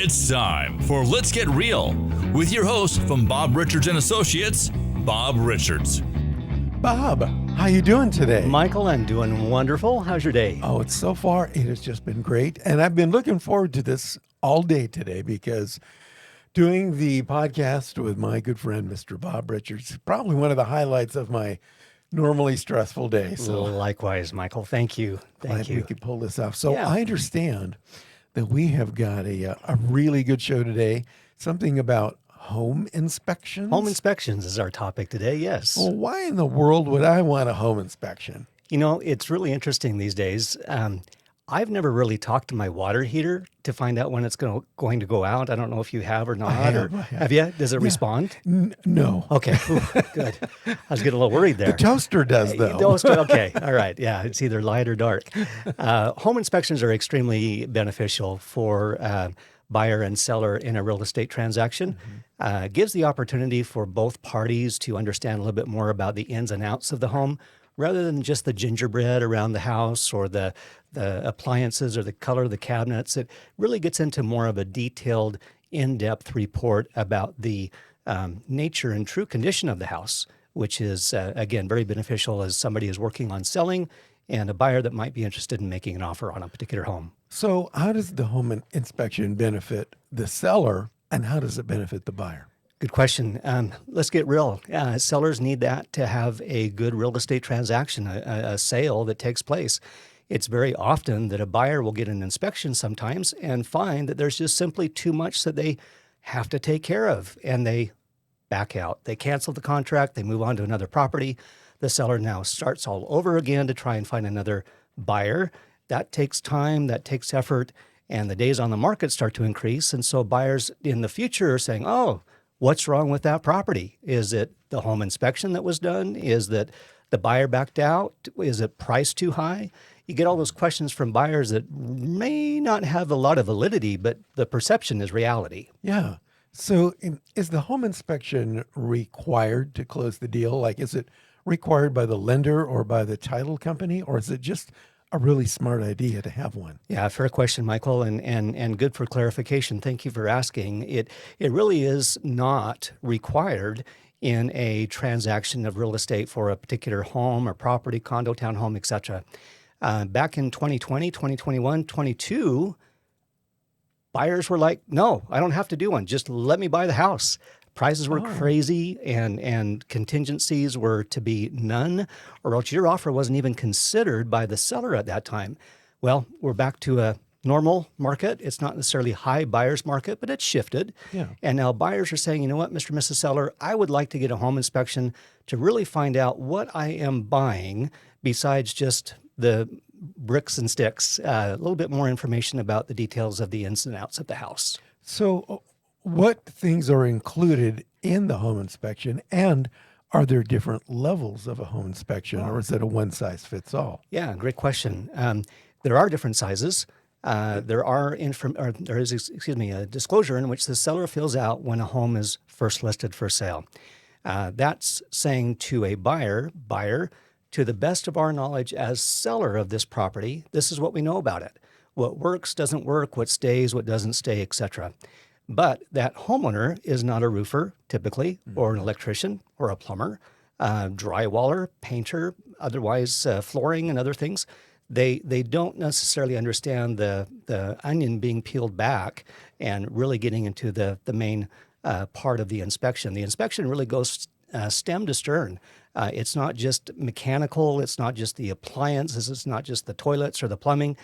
It's time for Let's Get Real with your host from Bob Richards and Associates, Bob Richards. Bob, how you doing today? Michael, I'm doing wonderful. How's your day? Oh, it's so far, it has just been great. And I've been looking forward to this all day today because doing the podcast with my good friend, Mr. Bob Richards, is probably one of the highlights of my normally stressful day. So Likewise, Michael. Thank you. glad we could pull this off. So Yeah. I understand that we have got a really good show today, something about home inspections. Home inspections is our topic today, yes. Well, why in the world would I want a home inspection? You know, it's really interesting these days. I've never really talked to my water heater to find out when it's going to go out. I don't know if you have or not. have. Have you? Does it respond? No. Okay, Ooh, good. I was getting a little worried there. The toaster does, though. Okay, all right. Yeah, it's either light or dark. Home inspections are extremely beneficial for buyer and seller in a real estate transaction. Gives the opportunity for both parties to understand a little bit more about the ins and outs of the home, rather than just the gingerbread around the house or the appliances or the color of the cabinets. It really gets into more of a detailed, in-depth report about the nature and true condition of the house, which is, again, very beneficial as somebody is working on selling and a buyer that might be interested in making an offer on a particular home. So how does the home inspection benefit the seller and how does it benefit the buyer? Good question. Let's get real. Sellers need that to have a good real estate transaction, a sale that takes place. It's very often that a buyer will get an inspection sometimes and find that there's just simply too much that they have to take care of, and they back out. They cancel the contract, they move on to another property. The seller now starts all over again to try and find another buyer. That takes time, that takes effort, and the days on the market start to increase. And so buyers in the future are saying, oh, what's wrong with that property? Is it the home inspection that was done? Is that the buyer backed out? Is it priced too high? You get all those questions from buyers that may not have a lot of validity, but the perception is reality. Yeah. So is the home inspection required to close the deal? Like, is it required by the lender or by the title company, or is it just a really smart idea to have one? Yeah, fair question, Michael, and good for clarification. Thank you for asking. It really is not required in a transaction of real estate for a particular home or property, condo, townhome, etc. Back in 2020, 2021, 22, buyers were like, no, I don't have to do one. Just let me buy the house. Prices were crazy and contingencies were to be none, or else your offer wasn't even considered by the seller at that time. Well, we're back to a normal market. It's not necessarily high buyer's market, but it's shifted. Yeah. And now buyers are saying, you know what, Mr. and Mrs. Seller, I would like to get a home inspection to really find out what I am buying besides just the bricks and sticks, a little bit more information about the details of the ins and outs of the house. So what things are included in the home inspection, and are there different levels of a home inspection, or is it a one-size-fits-all? Yeah, great question. There are different sizes. There is a disclosure in which the seller fills out when a home is first listed for sale. That's saying to a buyer, to the best of our knowledge as seller of this property, this is what we know about it. What works, doesn't work, what stays, what doesn't stay, etc. But that homeowner is not a roofer, typically, or an electrician, or a plumber, drywaller, painter, otherwise flooring and other things. They don't necessarily understand the onion being peeled back and really getting into the main part of the inspection. The inspection really goes stem to stern. It's not just mechanical. It's not just the appliances. It's not just the toilets or the plumbing.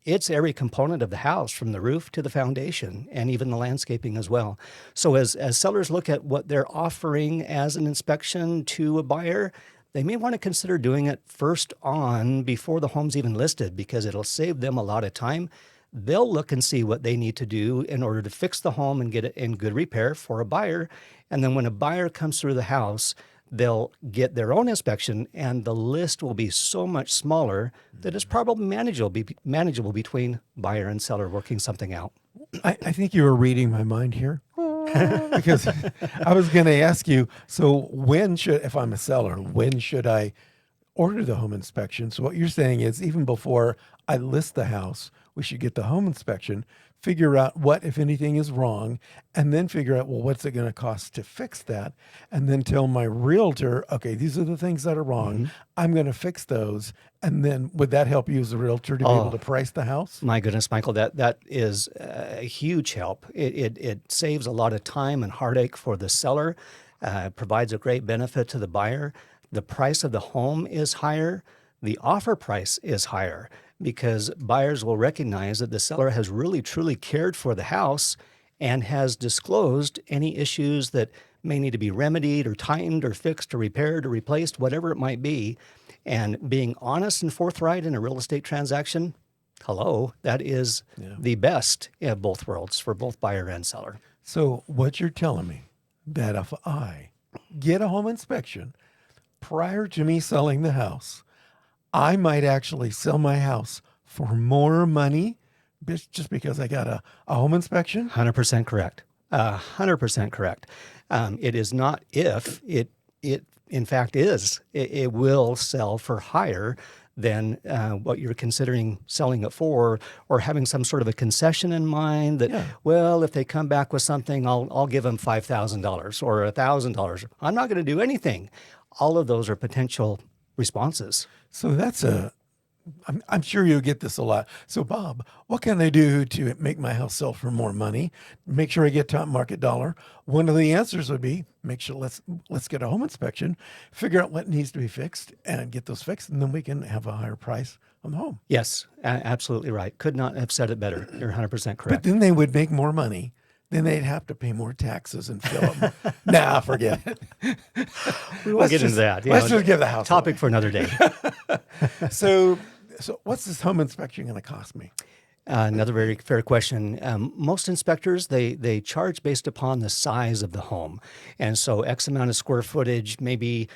It's every component of the house, from the roof to the foundation, and even the landscaping as well. So as sellers look at what they're offering as an inspection to a buyer, they may want to consider doing it first on before the home's even listed, because it'll save them a lot of time. They'll look and see what they need to do in order to fix the home and get it in good repair for a buyer. And then when a buyer comes through the house, they'll get their own inspection, and the list will be so much smaller that it's probably manageable between buyer and seller working something out. I think you were reading my mind here. Because I was going to ask you, so if I'm a seller, when should I order the home inspection. So what you're saying is even before I list the house, we should get the home inspection, figure out what, if anything, is wrong, and then figure out, well, what's it going to cost to fix that? And then tell my realtor, okay, these are the things that are wrong. I'm going to fix those. And then would that help you as a realtor to be able to price the house? My goodness, Michael, that is a huge help. It saves a lot of time and heartache for the seller, provides a great benefit to the buyer. The price of the home is higher. The offer price is higher because buyers will recognize that the seller has really, truly cared for the house and has disclosed any issues that may need to be remedied or tightened or fixed or repaired or replaced, whatever it might be. And being honest and forthright in a real estate transaction, hello, that is the best of both worlds for both buyer and seller. So what you're telling me, that if I get a home inspection prior to me selling the house, I might actually sell my house for more money just because I got a home inspection? 100% correct. 100% correct. It is not if, it in fact is. It will sell for higher than what you're considering selling it for, or having some sort of a concession in mind that, well, if they come back with something, I'll give them $5,000 or $1,000. I'm not going to do anything. All of those are potential responses. So that's I'm sure you'll get this a lot. So Bob, what can I do to make my house sell for more money? Make sure I get top market dollar. One of the answers would be make sure let's get a home inspection, figure out what needs to be fixed and get those fixed. And then we can have a higher price on the home. Yes, absolutely right. Could not have said it better. You're 100% correct. But then they would make more money. Then they'd have to pay more taxes and fill them. Nah, forget it. We won't get into that. Let's just give the house topic away. for another day. So what's this home inspection going to cost me? Another very fair question. Most inspectors, they charge based upon the size of the home. And so X amount of square footage, maybe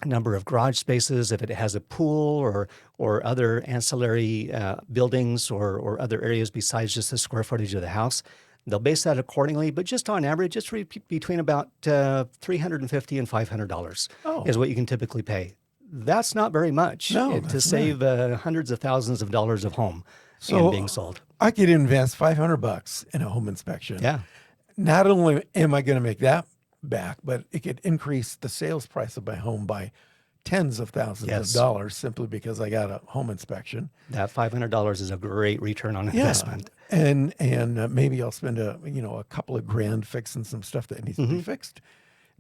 number of garage spaces, if it has a pool or other ancillary buildings or other areas besides just the square footage of the house. They'll base that accordingly, but just on average, it's between about $350 and $500 is what you can typically pay. That's not very much to save hundreds of thousands of dollars of home and being sold. I could invest $500 in a home inspection. Yeah. Not only am I going to make that back, but it could increase the sales price of my home by tens of thousands of dollars simply because I got a home inspection. That $500 is a great return on investment. And maybe I'll spend a couple of grand fixing some stuff that needs to be fixed.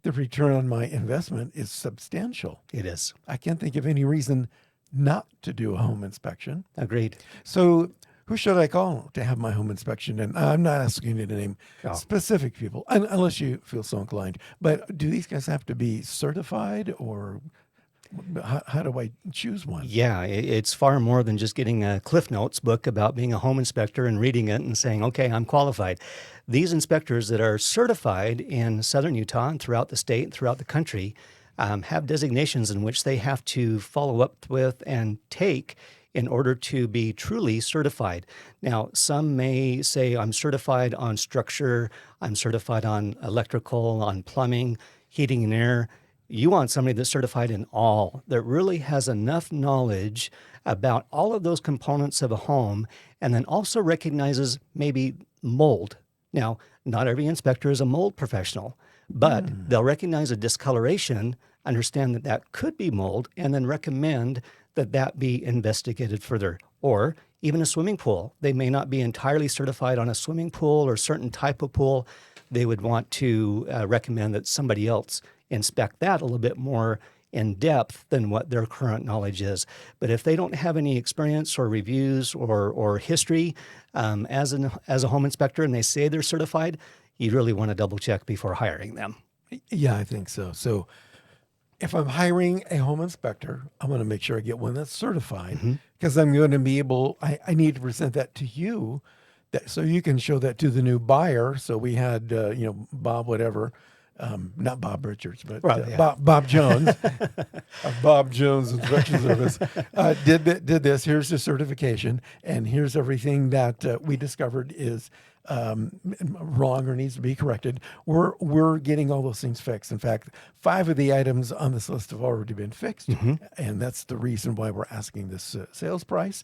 The return on my investment is substantial. It is. I can't think of any reason not to do a home inspection. Agreed. So who should I call to have my home inspection? And I'm not asking you to name specific people, unless you feel so inclined. But do these guys have to be certified, or how do I choose one? Yeah, it's far more than just getting a Cliff Notes book about being a home inspector and reading it and saying, okay, I'm qualified. These inspectors that are certified in southern Utah and throughout the state and throughout the country have designations in which they have to follow up with and take in order to be truly certified. Now, some may say, I'm certified on structure, I'm certified on electrical, on plumbing, heating and air. You want somebody that's certified in all, that really has enough knowledge about all of those components of a home, and then also recognizes maybe mold. Now, not every inspector is a mold professional, but they'll recognize a discoloration, understand that that could be mold, and then recommend that be investigated further. Or even a swimming pool. They may not be entirely certified on a swimming pool or certain type of pool. They would want to recommend that somebody else inspect that a little bit more in depth than what their current knowledge is. But if they don't have any experience or reviews or history as a home inspector and they say they're certified, you really want to double check before hiring them. Yeah, I think so. So if I'm hiring a home inspector, I want to make sure I get one that's certified because I'm going to be able, I need to present that to you so you can show that to the new buyer. So we had, Bob, whatever, not Bob Richards, but Bob Jones, of Bob Jones Inspection Service, did this. Here's the certification, and here's everything that we discovered is wrong or needs to be corrected, we're getting all those things fixed. In fact, 5 of the items on this list have already been fixed, and that's the reason why we're asking this sales price.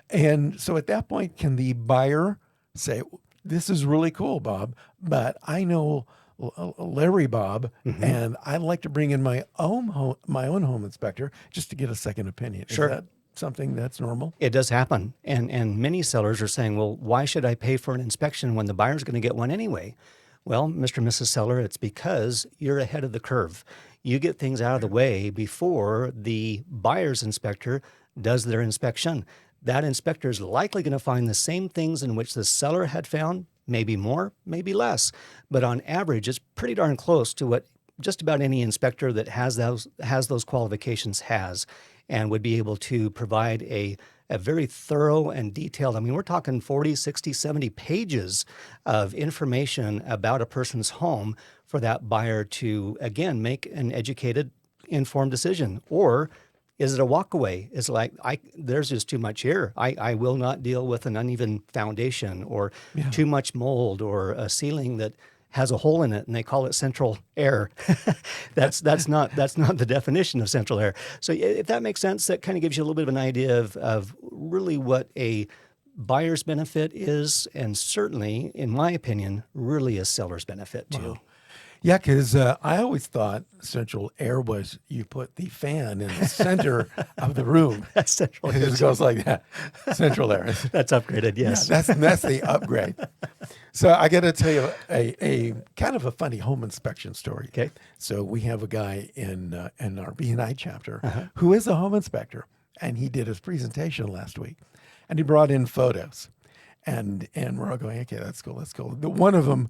And so at that point, can the buyer say, "This is really cool, Bob, but I know Larry Bob, and I'd like to bring in my own home inspector just to get a second opinion"? Sure. Is that something that's normal? It does happen. And many sellers are saying, well, why should I pay for an inspection when the buyer's going to get one anyway? Well, Mr. and Mrs. Seller, it's because you're ahead of the curve. You get things out of the way before the buyer's inspector does their inspection. That inspector is likely going to find the same things in which the seller had found, maybe more, maybe less. But on average, it's pretty darn close to what just about any inspector that has those qualifications has, and would be able to provide a very thorough and detailed, I mean, we're talking 40, 60, 70 pages of information about a person's home for that buyer to, again, make an educated, informed decision. Or is it a walkaway? It's like, there's just too much here. I will not deal with an uneven foundation, or too much mold, or a ceiling that has a hole in it, and they call it central air. That's not the definition of central air. So if that makes sense, that kind of gives you a little bit of an idea of really what a buyer's benefit is, and certainly, in my opinion, really a seller's benefit too. Wow. Yeah, because I always thought central air was you put the fan in the center of the room. That's central And air. it just goes like that. Central air. That's upgraded, yes. Yeah, that's the upgrade. So I got to tell you a kind of a funny home inspection story. Okay. So we have a guy in our BNI chapter who is a home inspector, and he did his presentation last week, and he brought in photos, and we're all going, okay, that's cool, that's cool. The one of them,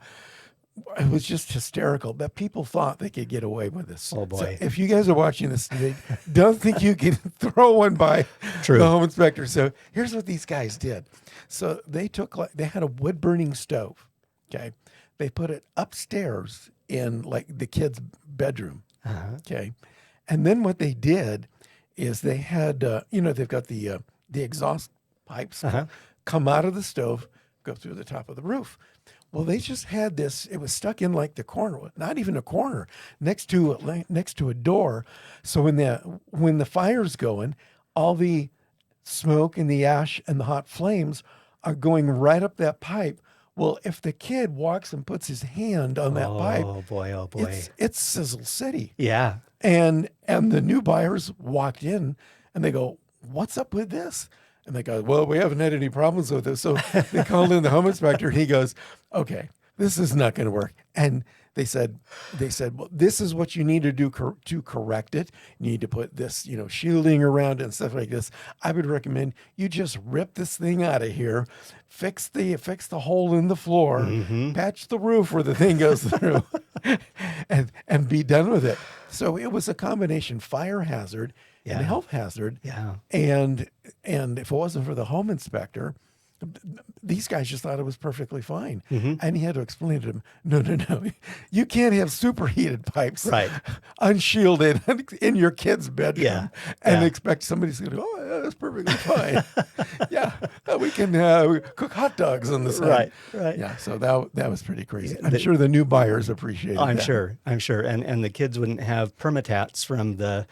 it was just hysterical, but people thought they could get away with this. Oh, boy. So if you guys are watching this today, don't think you can throw one by True. the home inspector. So here's what these guys did. So they had a wood burning stove. Okay. They put it upstairs in like the kid's bedroom. Okay. And then what they did is they had, they've got the exhaust pipes come out of the stove, go through the top of the roof. Well, they just had this. It was stuck in like the corner, not even a corner, next to a door. So when the fire's going, all the smoke and the ash and the hot flames are going right up that pipe. Well, if the kid walks and puts his hand on that pipe, oh boy, it's Sizzle City. Yeah. And the new buyers walked in and they go, "What's up with this?" And they go, "Well, we haven't had any problems with this." So they called in the home inspector, and he goes, "Okay, this is not going to work." And they said, "Well, this is what you need to do to correct it. You need to put this, shielding around it and stuff like this. I would recommend you just rip this thing out of here, fix the hole in the floor, patch the roof where the thing goes through, and be done with it." So it was a combination fire hazard and health hazard. Yeah. And if it wasn't for the home inspector, these guys just thought it was perfectly fine. And he had to explain to them, no, you can't have superheated pipes unshielded in your kid's bedroom and expect somebody's going to go, "Oh, yeah, that's perfectly fine." We can cook hot dogs on the side. Right. Yeah, so that was pretty crazy. I'm sure the new buyers appreciated I'm that. sure. And the kids wouldn't have permatats from the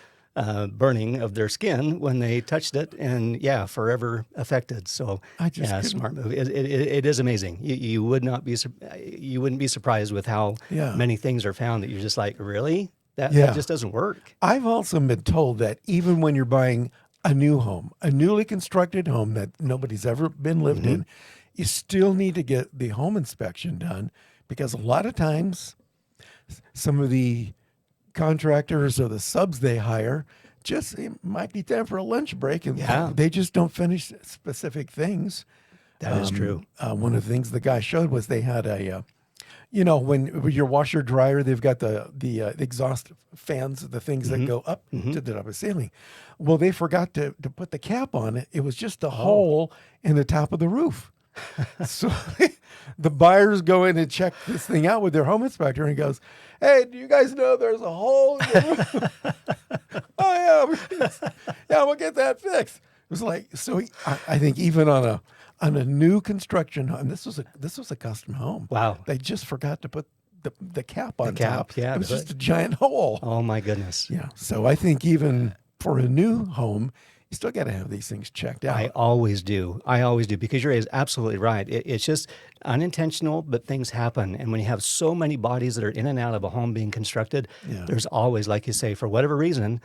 burning of their skin when they touched it, and forever affected. So smart move. It is amazing. You wouldn't be surprised with how many things are found that you're just like, really? That just doesn't work. I've also been told that even when you're buying a new home, a newly constructed home that nobody's ever been lived in, you still need to get the home inspection done, because a lot of times some of the contractors or the subs they hire it might be time for a lunch break, and they just don't finish specific things. That is true. One of the things the guy showed was they had when your washer dryer, they've got the exhaust fans, the things that go up to the top of the ceiling. Well, they forgot to put the cap on it. It was just a hole in the top of the roof. So the buyers go in and check this thing out with their home inspector, and he goes, "Hey, do you guys know there's a hole in the roof?" "Oh, yeah, we'll get that fixed." was like, so I think even on a new construction home, this was a custom home. Wow. They just forgot to put the cap on cap, top. yeah, It was the just a giant hole. Oh my goodness. Yeah. So I think even for a new home, you still got to have these things checked out. I always do. I always do, because you're absolutely right. It's just unintentional, but things happen. And when you have so many bodies that are in and out of a home being constructed, Yeah. there's always, like you say, for whatever reason,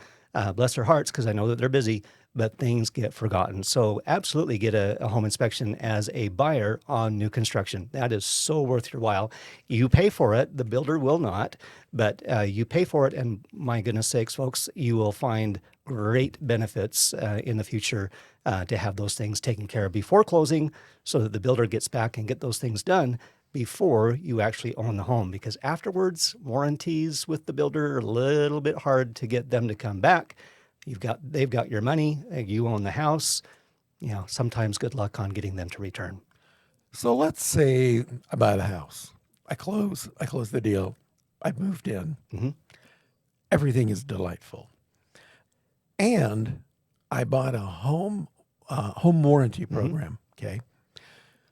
bless their hearts, because I know that they're busy, but things get forgotten. So absolutely get a home inspection as a buyer on new construction. That is so worth your while. You pay for it. The builder will not, but you pay for it. And my goodness sakes, folks, you will find great benefits in the future to have those things taken care of before closing, so that the builder gets back and get those things done before you actually own the home. Because afterwards, warranties with the builder are a little bit hard to get them to come back. They've got your money, you own the house. Sometimes good luck on getting them to return. So let's say I buy the house. I close the deal. I moved in. Mm-hmm. Everything is delightful. And I bought a home warranty program. Okay.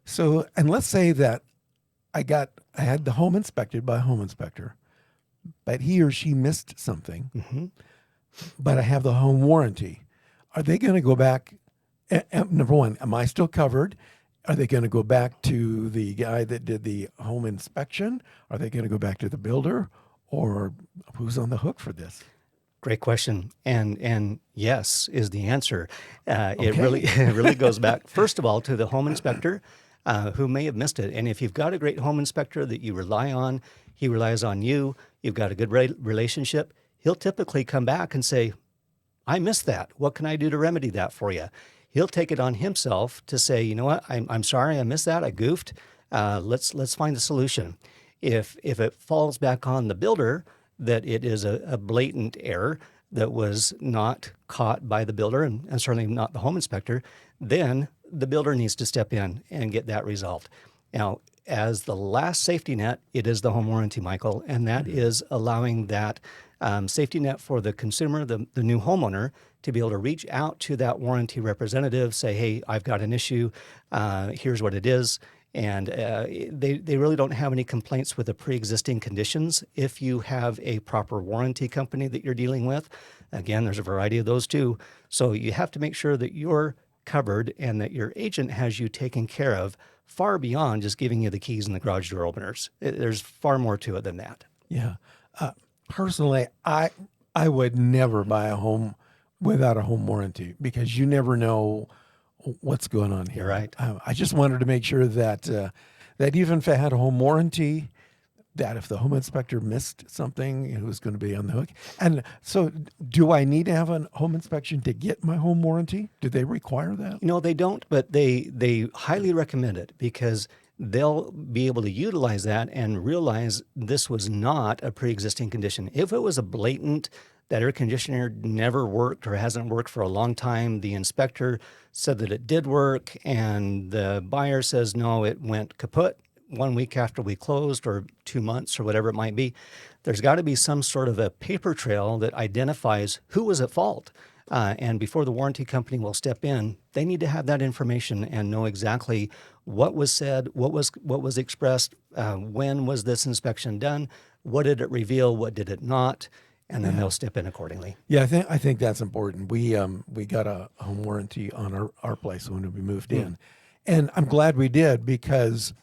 So, and let's say that I had the home inspected by a home inspector, but he or she missed something. Mm-hmm. But I have the home warranty. Are they going to go back? Number one, am I still covered? Are they going to go back to the guy that did the home inspection? Are they going to go back to the builder? Or who's on the hook for this? Great question, and yes is the answer. It really goes back, first of all, to the home inspector who may have missed it. And if you've got a great home inspector that you rely on, he relies on you, you've got a good relationship, he'll typically come back and say, I missed that. What can I do to remedy that for you? He'll take it on himself to say, you know what, I'm sorry I missed that, I goofed. Let's find a solution. If it falls back on the builder that it is a blatant error that was not caught by the builder and certainly not the home inspector, then the builder needs to step in and get that resolved. Now, as the last safety net, it is the home warranty, Michael, and that is allowing that safety net for the consumer, the new homeowner, to be able to reach out to that warranty representative, say, hey, I've got an issue, here's what it is. And they really don't have any complaints with the pre-existing conditions if you have a proper warranty company that you're dealing with. Again, there's a variety of those too. So you have to make sure that you're covered and that your agent has you taken care of far beyond just giving you the keys and the garage door openers. There's far more to it than that. Yeah. Personally, I would never buy a home without a home warranty, because you never know what's going on here. You're right. I just wanted to make sure that that even if I had a home warranty, that if the home inspector missed something, it was going to be on the hook. And so, do I need to have a home inspection to get my home warranty? Do they require that? No, they don't, but they highly recommend it, because they'll be able to utilize that and realize this was not a pre-existing condition. If it was a blatant, that air conditioner never worked or hasn't worked for a long time, the inspector said that it did work, and the buyer says, no, it went kaput 1 week after we closed, or 2 months, or whatever it might be, there's got to be some sort of a paper trail that identifies who was at fault. And before the warranty company will step in, they need to have that information and know exactly what was said, what was expressed, when was this inspection done, what did it reveal, what did it not, and then they'll step in accordingly. Yeah, I think that's important. We got a home warranty on our place when we moved in, and I'm glad we did, because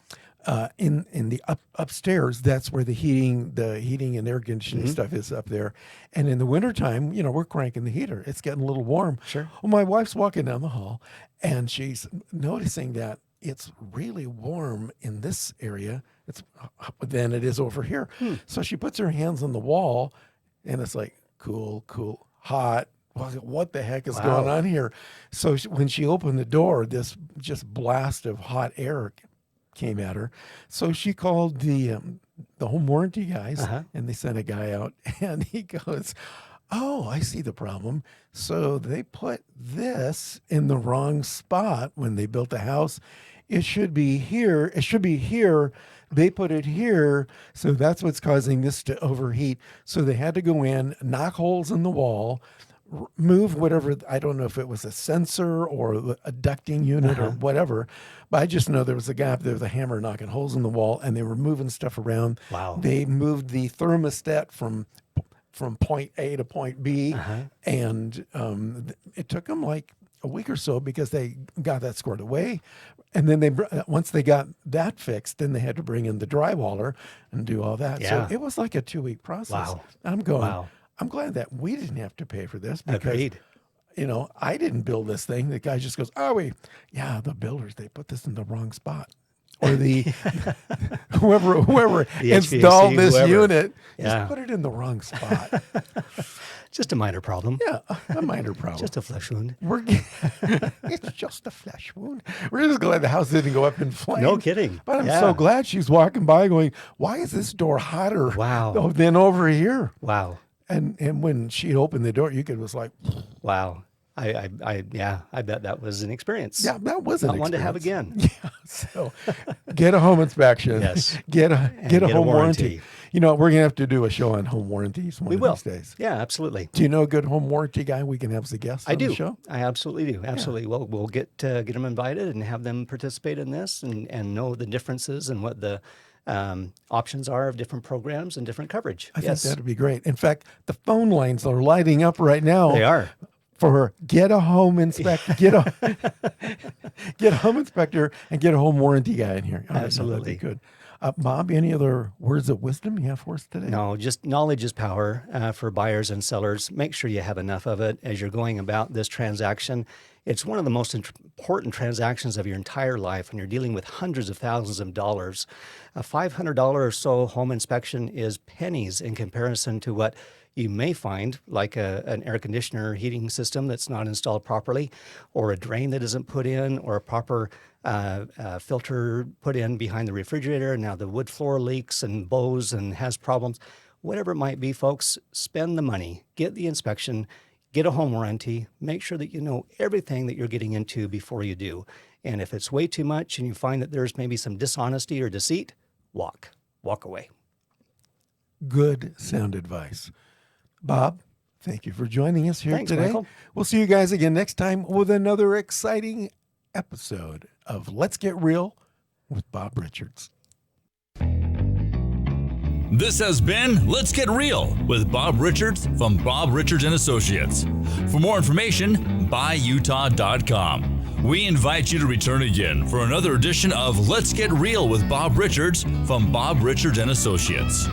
in the upstairs, that's where the heating and air conditioning stuff is up there. And in the wintertime, we're cranking the heater. It's getting a little warm. Sure. Well, my wife's walking down the hall, and she's noticing that it's really warm in this area than it is over here. So she puts her hands on the wall, and it's like cool, hot. What the heck is going on here? So when she opened the door, this just blast of hot air came at her. So she called the home warranty guys, and they sent a guy out, and he goes, oh, I see the problem. So they put this in the wrong spot when they built the house. It should be here. It should be here. They put it here. So that's what's causing this to overheat. So they had to go in, knock holes in the wall, move whatever, I don't know if it was a sensor or a ducting unit or whatever, but I just know there was a guy up there with a hammer knocking holes in the wall, and they were moving stuff around. Wow. They moved the thermostat from point A to point B, and it took them like a week or so because they got that squared away. And then once they got that fixed, then they had to bring in the drywaller and do all that. Yeah. So it was like a 2-week process. Wow. I'm going, Wow. I'm glad that we didn't have to pay for this because, Agreed. I didn't build this thing. The guy just goes, the builders, they put this in the wrong spot. Or the whoever The installed HVAC, this whoever. unit Yeah. just put it in the wrong spot. Just a minor problem. Yeah, a minor problem. Just a flesh wound. It's just a flesh wound. We're just glad the house didn't go up in flames. No kidding. But I'm Yeah. so glad she's walking by going, why is this door hotter Wow. than over here? Wow. And when she opened the door, it was like, Wow. I bet that was an experience. yeah, that was an Not one to have experience. again. Yeah, so get a home inspection. Yes. Get a get a home warranty. warranty. We're gonna have to do a show on home warranties one We of will. these days. Yeah, absolutely. Do you know a good home warranty guy we can have as a guest I on do. the show? I absolutely do. Absolutely. Well, we'll get them invited and have them participate in this and know the differences and what the options are of different programs and different coverage. I Yes, think that'd be great. In fact, the phone lines are lighting up right now. they are. For get a home inspector, get a home inspector, and get a home warranty guy in here. All right, no, Absolutely. that'd be good. Bob, any other words of wisdom you have for us today? No, just knowledge is power for buyers and sellers. Make sure you have enough of it as you're going about this transaction. It's one of the most important transactions of your entire life when you're dealing with hundreds of thousands of dollars. A $500 or so home inspection is pennies in comparison to what you may find, like an air conditioner heating system that's not installed properly, or a drain that isn't put in, or a proper filter put in behind the refrigerator. Now the wood floor leaks and bows and has problems. Whatever it might be, folks, spend the money, get the inspection, get a home warranty, make sure that you know everything that you're getting into before you do. And if it's way too much and you find that there's maybe some dishonesty or deceit, walk away. Good sound advice. Bob, thank you for joining us here Thanks, today. Michael. We'll see you guys again next time with another exciting episode of Let's Get Real with Bob Richards. This has been Let's Get Real with Bob Richards from Bob Richards and Associates. For more information, buyutah.com. We invite you to return again for another edition of Let's Get Real with Bob Richards from Bob Richards and Associates.